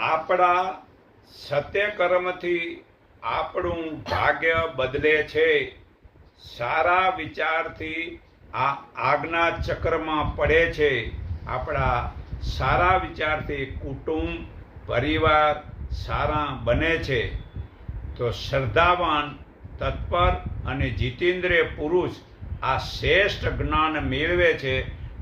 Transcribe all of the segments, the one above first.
આપણા સત્યકર્મથી આપણું ભાગ્ય બદલે છે. સારા વિચારથી આ આજ્ઞા ચક્રમાં પડે છે. આપણા સારા વિચારથી કુટુંબ પરિવાર સારા બને છે. તો શ્રદ્ધાવાન તત્પર અને જીતેન્દ્રિય પુરુષ આ શ્રેષ્ઠ જ્ઞાન મેળવે છે.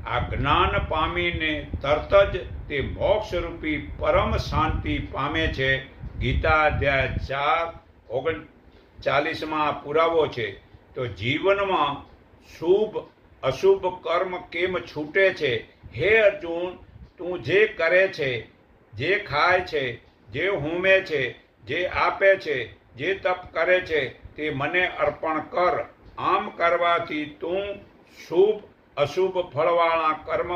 આ જ્ઞાન પામીને તરત જ તે મોક્ષરૂપી પરમ શાંતિ પામે છે. ગીતા અધ્યાય 4:39 પુરાવો છે. તો જીવનમાં શુભ અશુભ કર્મ કેમ છૂટે છે? હે અર્જુન, તું જે કરે છે, જે ખાય છે, જે હોમે છે, જે આપે છે, જે તપ કરે છે, તે મને અર્પણ કર. આમ કરવાથી તું શુભ અશુભ ફળવાળા કર્મ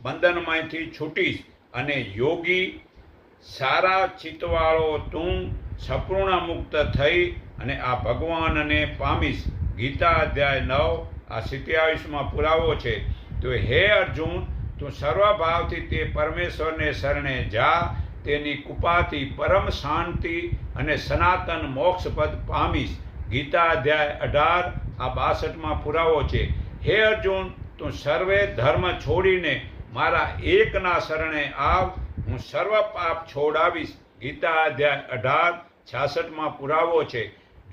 બંધનમાંથી છૂટીશ અને યોગી સારા ચિત્તવાળો તું સંપૂર્ણ મુક્ત થઈ અને આ ભગવાનને પામીશ. ગીતા અધ્યાય 9:27 પુરાવો છે. તો હે અર્જુન, તું સર્વભાવથી તે પરમેશ્વરને શરણે જા. તેની કૃપાથી પરમ શાંતિ અને સનાતન મોક્ષપદ પામીશ. ગીતા અધ્યાય 18:62 પુરાવો છે. હે અર્જુન, તું સર્વે ધર્મ છોડીને મારા એકના શરણે આવ. હું સર્વ પાપ છોડાવીશ. ગીતા અધ્યાય 18:66 પુરાવો છે.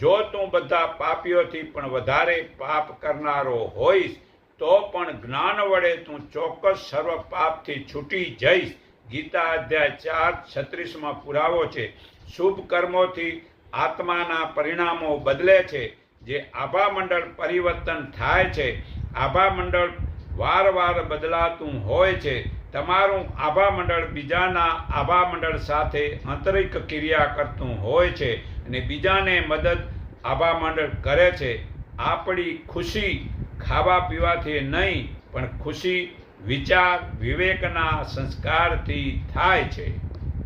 જો તું બધા પાપીઓથી પણ વધારે પાપ કરનારો હોઈશ તો પણ જ્ઞાન વડે તું ચોક્કસ સર્વ પાપથી છૂટી જઈશ. ગીતા અધ્યાય 4:36 પુરાવો છે. શુભ કર્મોથી આત્માના પરિણામો બદલે છે. જે આભામંડળ પરિવર્તન થાય છે. આભામંડળ વારવાર બદલાતું હોય છે. તમારું આભામંડળ બીજાના આભામંડળ સાથે આંતરિક ક્રિયા કરતું હોય છે અને બીજાને મદદ આભામંડળ કરે છે. આપણી ખુશી ખાવા પીવાથી નહીં, પણ ખુશી વિચાર વિવેકના સંસ્કારથી થાય છે.